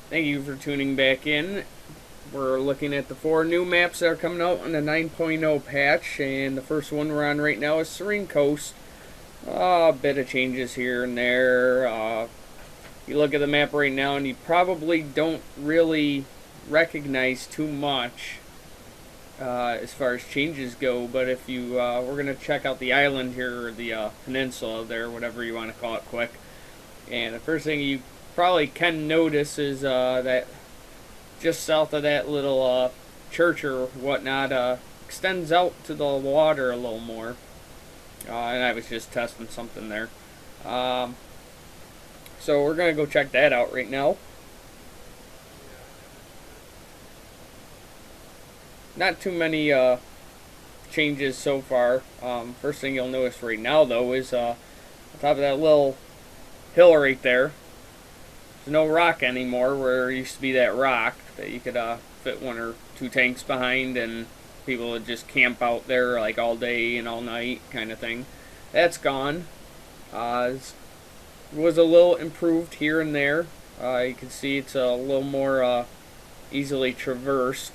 Thank you for tuning back in. We're looking at the 4 new maps that are coming out on the 9.0 patch, and the first one we're on right now is Serene Coast. A bit of changes here and there. You look at the map right now and you probably don't really recognize too much as far as changes go, but if you we're going to check out the island here, or the peninsula there, whatever you want to call it quick. And the first thing you probably can notice is that just south of that little church or whatnot extends out to the water a little more. And I was just testing something there. So we're going to go check that out right now. Not too many changes so far. First thing you'll notice right now, though, is on top of that little hill right there, there's no rock anymore, where there used to be that rock that you could fit 1 or 2 tanks behind, and people would just camp out there like all day and all night kind of thing. That's gone. It was a little improved here and there. You can see it's a little more easily traversed.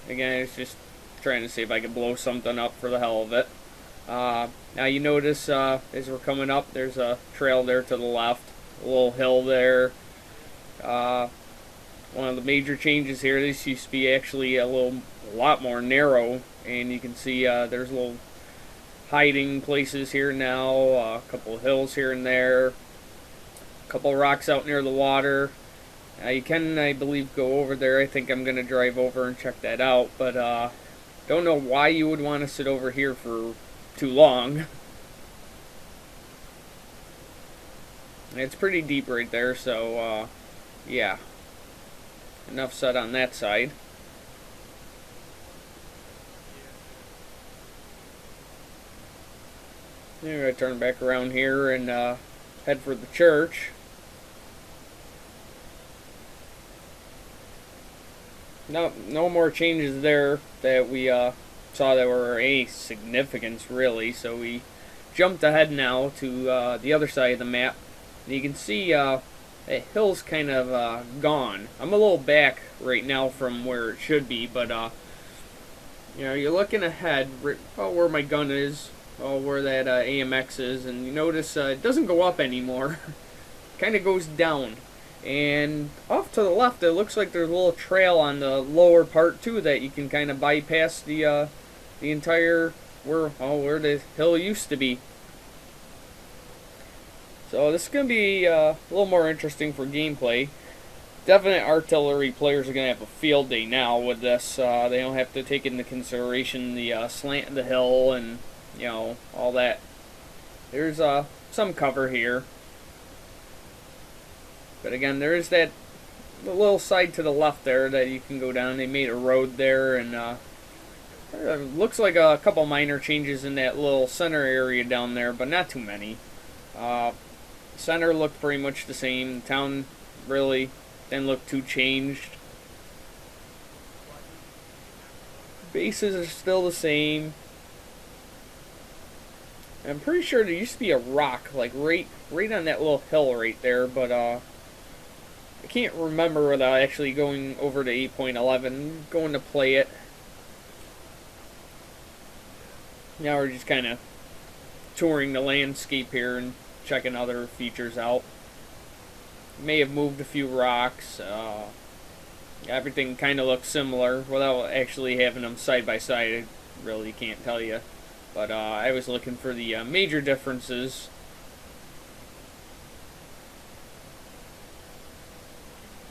Again, it's just trying to see if I can blow something up for the hell of it. Now you notice as we're coming up, there's a trail there to the left, a little hill there. One of the major changes here, this used to be actually a lot more narrow, and you can see there's little hiding places here now, a couple of hills here and there, a couple of rocks out near the water. You can, I believe, go over there. I think I'm going to drive over and check that out, but don't know why you would want to sit over here for too long. It's pretty deep right there, so yeah. Enough said on that side. I'm going to turn back around here and head for the church. No more changes there that we saw that were any significance, really. So we jumped ahead now to the other side of the map. And you can see that hill's kind of gone. I'm a little back right now from where it should be, but you know, you're looking ahead where my gun is, where that AMX is, and you notice it doesn't go up anymore. It kind of goes down. And off to the left, it looks like there's a little trail on the lower part too that you can kind of bypass the entire where the hill used to be. So this is going to be a little more interesting for gameplay. Definite artillery players are going to have a field day now with this. They don't have to take into consideration the slant of the hill and, you know, all that. There's some cover here. But again, there is the little side to the left there that you can go down. They made a road there, and looks like a couple minor changes in that little center area down there, but not too many. Center looked pretty much the same. Town really didn't look too changed. Bases are still the same. I'm pretty sure there used to be a rock, like right on that little hill right there, but I can't remember without actually going over to 8.11, going to play it. Now we're just kind of touring the landscape here and checking other features out. May have moved a few rocks. Everything kind of looks similar without actually having them side by side. I really can't tell you. But I was looking for the major differences.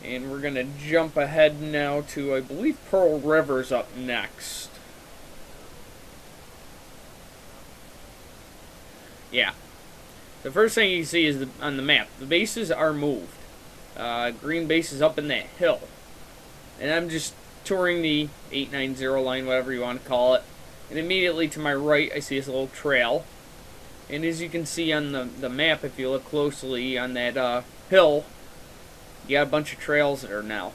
And we're going to jump ahead now to, I believe, Pearl River's up next. Yeah. The first thing you see is on the map, the bases are moved. Green base is up in that hill. And I'm just touring the 890 line, whatever you want to call it. And immediately to my right, I see this little trail. And as you can see on the map, if you look closely on that hill, you got a bunch of trails there now.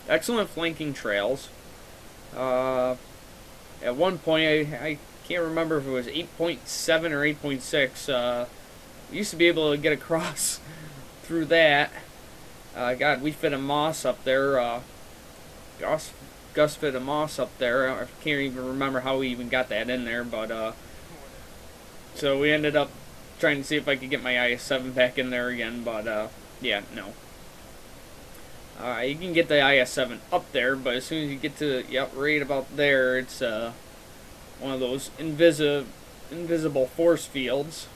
Excellent flanking trails. At one point, I can't remember if it was 8.7 or 8.6. We used to be able to get across through that. God, we fit a moss up there. Gus fit a moss up there. I can't even remember how we even got that in there, but so we ended up trying to see if I could get my IS-7 back in there again, but yeah, no. You can get the IS-7 up there, but as soon as you get to, yep, right about there, it's one of those invisible force fields.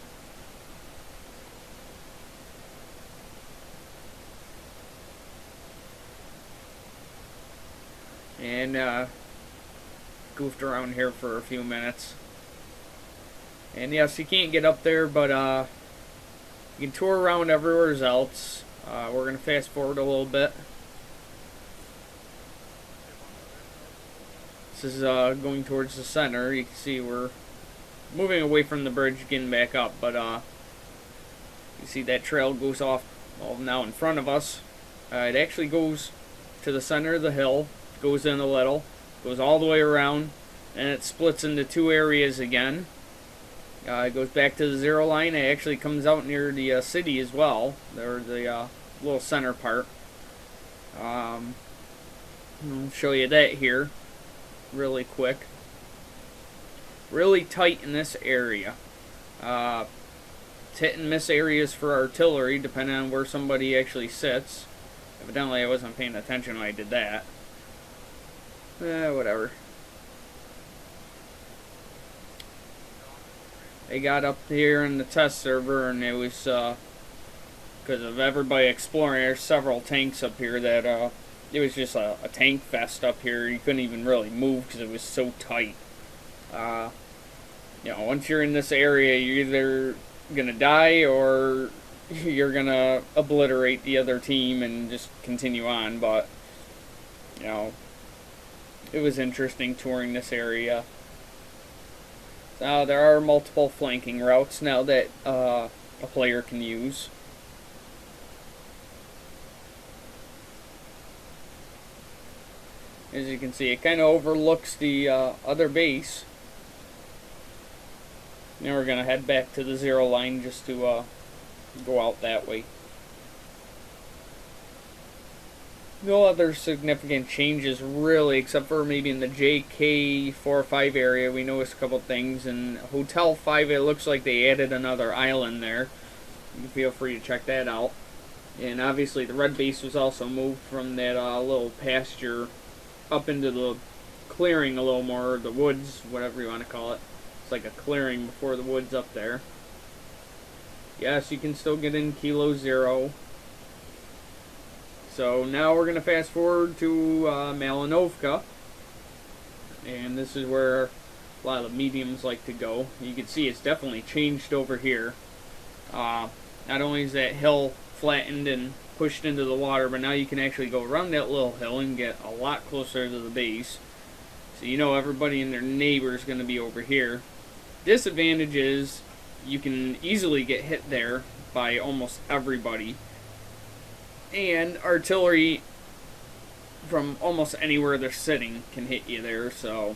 And goofed around here for a few minutes. And yes, you can't get up there, but you can tour around everywhere else. We're going to fast forward a little bit. This is going towards the center. You can see we're moving away from the bridge, getting back up, but you see that trail goes off now in front of us. It actually goes to the center of the hill, goes in a little, goes all the way around, and it splits into two areas again. It goes back to the zero line. It actually comes out near the city as well, or the little center part. I'll show you that here really quick. Really tight in this area. It's hit and miss areas for artillery depending on where somebody actually sits. Evidently I wasn't paying attention when I did that. Whatever. They got up here in the test server, and it was because of everybody exploring. There's several tanks up here that it was just a tank fest up here. You couldn't even really move because it was so tight. You know, once you're in this area, you're either gonna die or you're gonna obliterate the other team and just continue on. But you know, it was interesting touring this area. There are multiple flanking routes now that a player can use. As you can see, it kind of overlooks the other base. Now we're going to head back to the zero line just to go out that way. No other significant changes really, except for maybe in the JK 4 or 5 area. We noticed a couple things. In Hotel 5, it looks like they added another island there. You can feel free to check that out. And obviously the red base was also moved from that little pasture up into the clearing a little more, the woods, whatever you want to call it. It's like a clearing before the woods up there. Yes, you can still get in Kilo Zero. So now we're going to fast forward to Malinovka, and this is where a lot of the mediums like to go. You can see it's definitely changed over here. Not only is that hill flattened and pushed into the water, but now you can actually go around that little hill and get a lot closer to the base. So you know everybody and their neighbor is going to be over here. Disadvantage is you can easily get hit there by almost everybody. And artillery from almost anywhere they're sitting can hit you there, so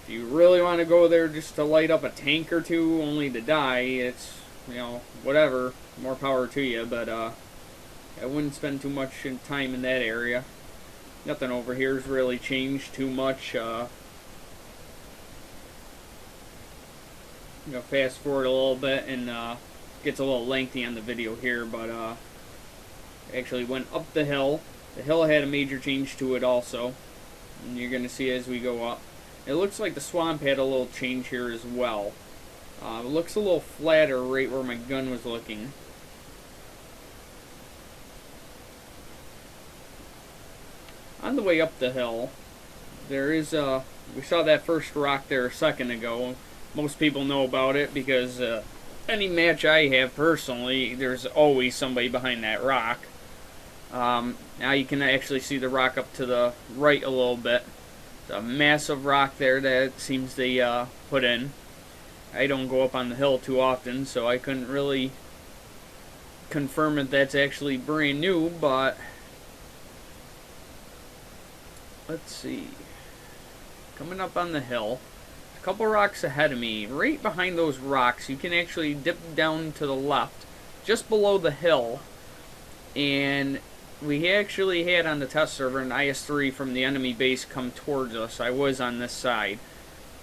if you really want to go there just to light up a tank or two only to die, it's, you know, whatever, more power to you, but I wouldn't spend too much time in that area. Nothing over here has really changed too much. You know, fast forward a little bit and gets a little lengthy on the video here, but actually went up the hill. The hill had a major change to it also, and you're going to see as we go up. It looks like the swamp had a little change here as well. It looks a little flatter right where my gun was looking. On the way up the hill, there is we saw that first rock there a second ago. Most people know about it because any match I have personally, there's always somebody behind that rock. Now you can actually see the rock up to the right a little bit. It's a massive rock there that it seems they put in. I don't go up on the hill too often, so I couldn't really confirm if that's actually brand new, but let's see. Coming up on the hill, a couple rocks ahead of me. Right behind those rocks, you can actually dip down to the left, just below the hill, and we actually had on the test server an IS-3 from the enemy base come towards us. I was on this side.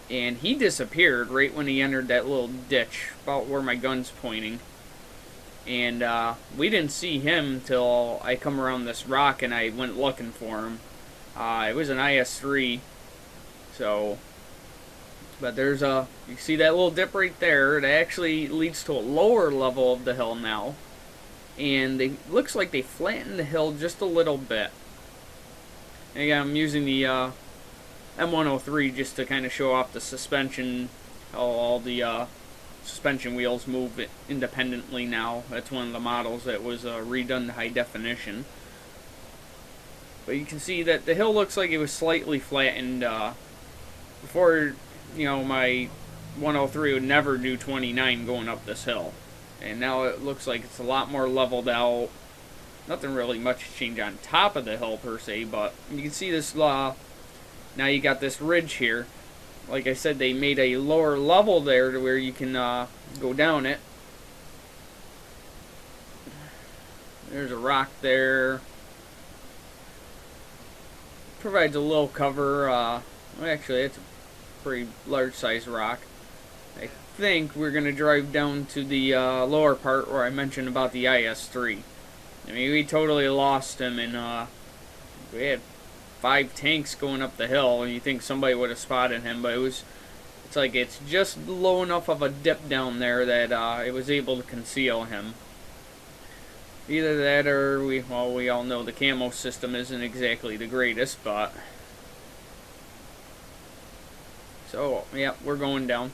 And he disappeared right when he entered that little ditch, about where my gun's pointing. And we didn't see him till I come around this rock and I went looking for him. It was an IS-3. So, but there's a, you see that little dip right there? It actually leads to a lower level of the hill now. And it looks like they flattened the hill just a little bit. And again, I'm using the M103 just to kind of show off the suspension, how all the suspension wheels move independently now. That's one of the models that was redone to high definition. But you can see that the hill looks like it was slightly flattened. Before, you know, my 103 would never do 29 going up this hill. And now it looks like it's a lot more leveled out. Nothing really much change on top of the hill per se, but you can see this, now you got this ridge here. Like I said, they made a lower level there to where you can go down it. There's a rock there. Provides a little cover. Well, actually, it's a pretty large size rock. I think we're going to drive down to the lower part where I mentioned about the IS-3. I mean, we totally lost him, and we had 5 tanks going up the hill, and you think somebody would have spotted him, but it's like it's just low enough of a dip down there that it was able to conceal him. Either that or we all know the Commos system isn't exactly the greatest, but so yeah, we're going down.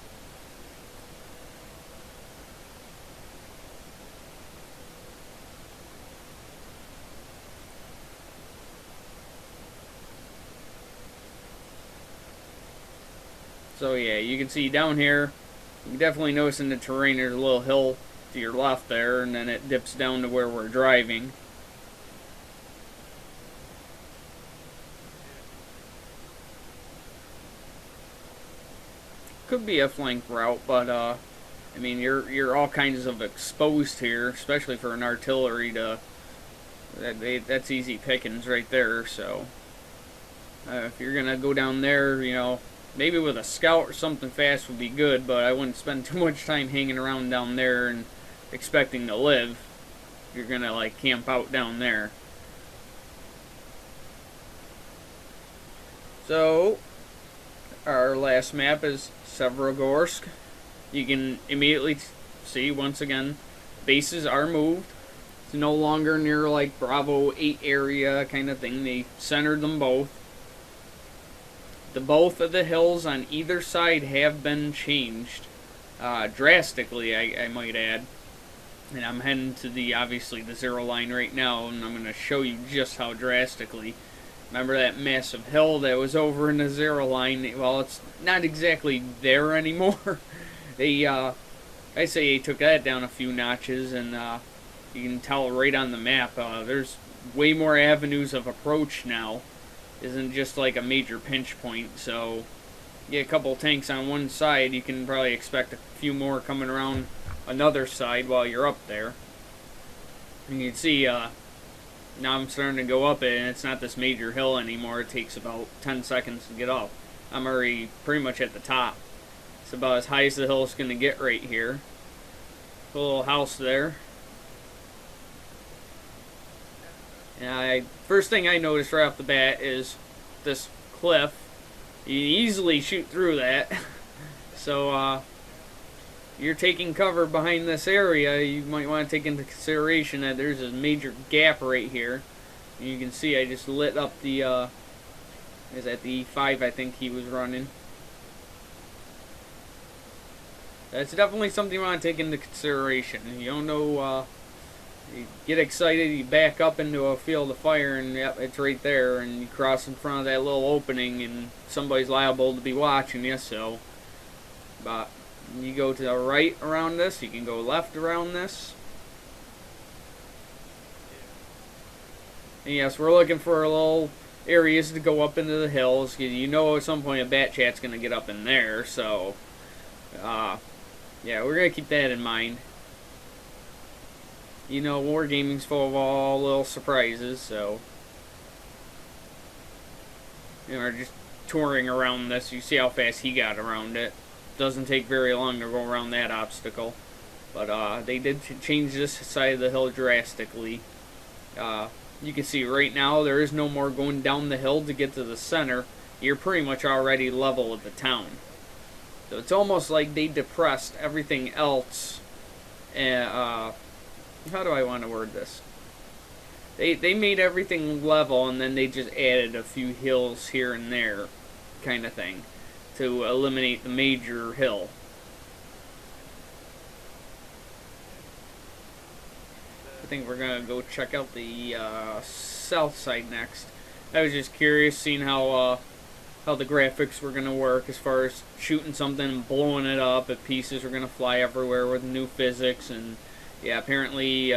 So yeah, you can see down here, you can definitely notice in the terrain there's a little hill to your left there, and then it dips down to where we're driving. Could be a flank route, but I mean you're all kinds of exposed here, especially for an artillery to. That's easy pickings right there. So if you're gonna go down there, you know, maybe with a scout or something fast would be good, but I wouldn't spend too much time hanging around down there and expecting to live. You're gonna like camp out down there. So our last map is Severogorsk. You can immediately see once again bases are moved. It's no longer near like Bravo 8 area kind of thing. They centered them both. Both of the hills on either side have been changed drastically, I might add. And I'm heading to the, obviously, the zero line right now, and I'm going to show you just how drastically. Remember that massive hill that was over in the zero line? Well, it's not exactly there anymore. I say they took that down a few notches, and you can tell right on the map, there's way more avenues of approach now. Isn't just like a major pinch point, so get a couple tanks on one side, you can probably expect a few more coming around another side while you're up there. And you can see now I'm starting to go up it, and it's not this major hill anymore. It takes about 10 seconds to get up. I'm already pretty much at the top. It's about as high as the hill is going to get right here. A little house there. And first thing I noticed right off the bat is this cliff. You can easily shoot through that. So you're taking cover behind this area, you might want to take into consideration that there's a major gap right here. And you can see I just lit up the is that the E5 I think he was running. That's definitely something you want to take into consideration. You don't know, you get excited, you back up into a field of fire, and yep, it's right there, and you cross in front of that little opening, and somebody's liable to be watching you. So, but you go to the right around this, you can go left around this. And yes, we're looking for little areas to go up into the hills, because you know at some point a bat chat's going to get up in there. So, yeah, we're going to keep that in mind. You know, wargaming's full of all little surprises, so we're just touring around this. You see how fast he got around it. Doesn't take very long to go around that obstacle. But they did change this side of the hill drastically. You can see right now there is no more going down the hill to get to the center. You're pretty much already level with the town. So it's almost like they depressed everything else. How do I want to word this? They made everything level, and then they just added a few hills here and there, kind of thing, to eliminate the major hill. I think we're gonna go check out the south side next. I was just curious, seeing how the graphics were gonna work as far as shooting something and blowing it up. If pieces were gonna fly everywhere with new physics, and yeah, apparently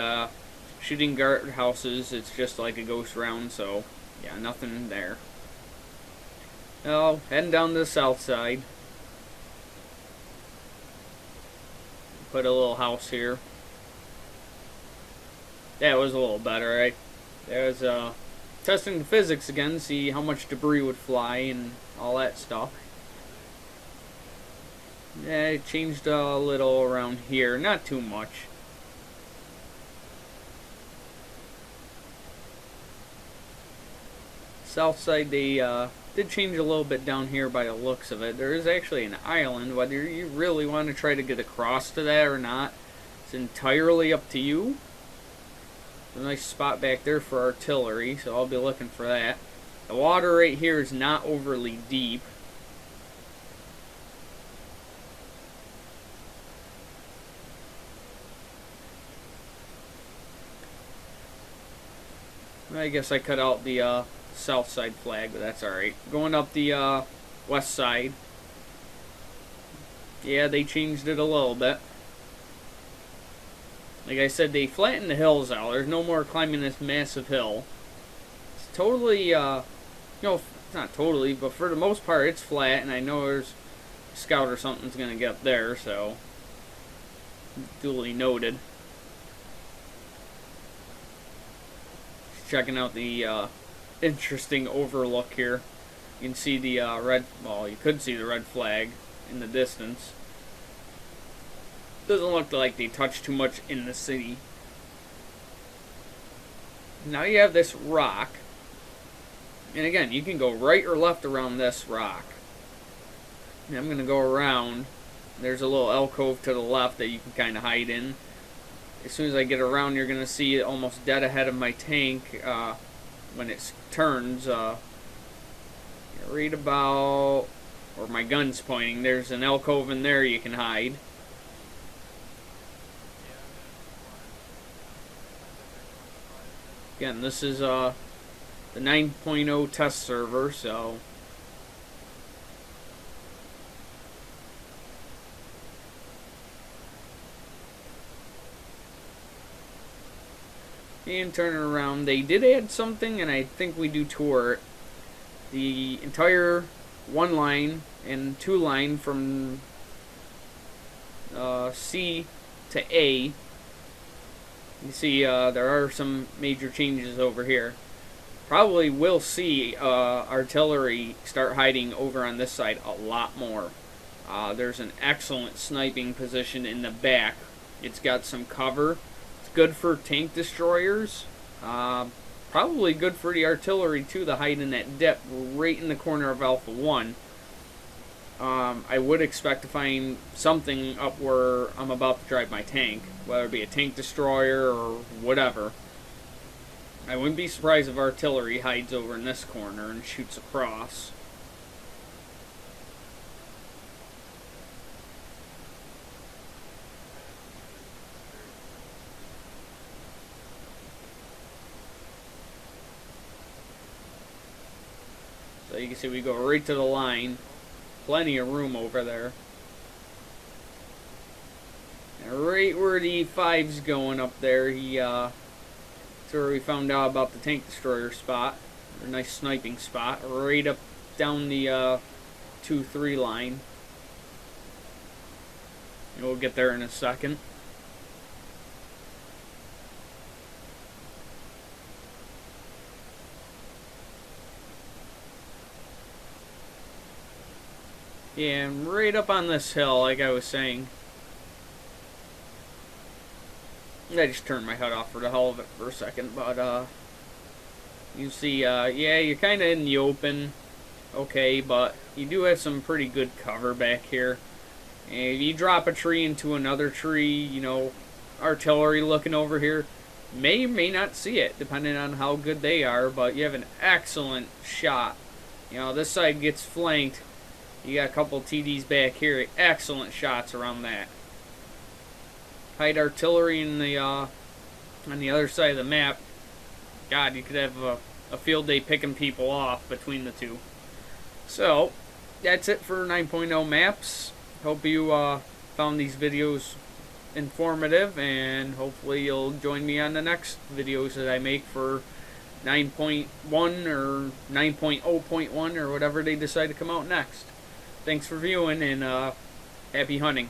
shooting guardhouses, it's just like a ghost round. So yeah, nothing there. Now heading down to the south side. Put a little house here. That was a little better, right? There was testing the physics again, see how much debris would fly and all that stuff. Yeah, it changed a little around here, not too much. South side, they did change a little bit down here by the looks of it. There is actually an island. Whether you really want to try to get across to that or not, it's entirely up to you. A nice spot back there for artillery, so I'll be looking for that. The water right here is not overly deep. I guess I cut out the south side flag, but that's alright. Going up the west side. Yeah, they changed it a little bit. Like I said, they flattened the hills out. There's no more climbing this massive hill. It's totally, it's not totally, but for the most part, it's flat, and I know there's a scout or something's going to get up there, so duly noted. Just checking out the interesting overlook here. You can see the you could see the red flag in the distance. Doesn't look like they touched too much in the city. Now you have this rock. And again, you can go right or left around this rock. And I'm going to go around. There's a little alcove to the left that you can kind of hide in. As soon as I get around, you're going to see it almost dead ahead of my tank when it turns. Right about where my gun's pointing. There's an alcove in there you can hide. Again, this is the 9.0 test server, so and turn it around. They did add something, and I think we do tour it. The entire one line and two line from C to A. You see there are some major changes over here. Probably will see artillery start hiding over on this side a lot more. There's an excellent sniping position in the back. It's got some cover. It's good for tank destroyers. Probably good for the artillery too, to hide in that dip right in the corner of Alpha 1. I would expect to find something up where I'm about to drive my tank, whether it be a tank destroyer or whatever. I wouldn't be surprised if artillery hides over in this corner and shoots across. So you can see we go right to the line. Plenty of room over there. And right where the 5's going up there, that's where we found out about the tank destroyer spot. A nice sniping spot. Right up down the 2-3 line. And we'll get there in a second. Yeah, and right up on this hill, like I was saying. I just turned my HUD off for the hell of it for a second, but you see, yeah, you're kind of in the open, okay, but you do have some pretty good cover back here. And if you drop a tree into another tree, you know, artillery looking over here, may or may not see it, depending on how good they are, but you have an excellent shot. You know, this side gets flanked. You got a couple TDs back here. Excellent shots around that. Hide artillery in the on the other side of the map. God, you could have a field day picking people off between the two. So, that's it for 9.0 maps. Hope you found these videos informative, and hopefully you'll join me on the next videos that I make for 9.1 or 9.0.1 or whatever they decide to come out next. Thanks for viewing, and happy hunting.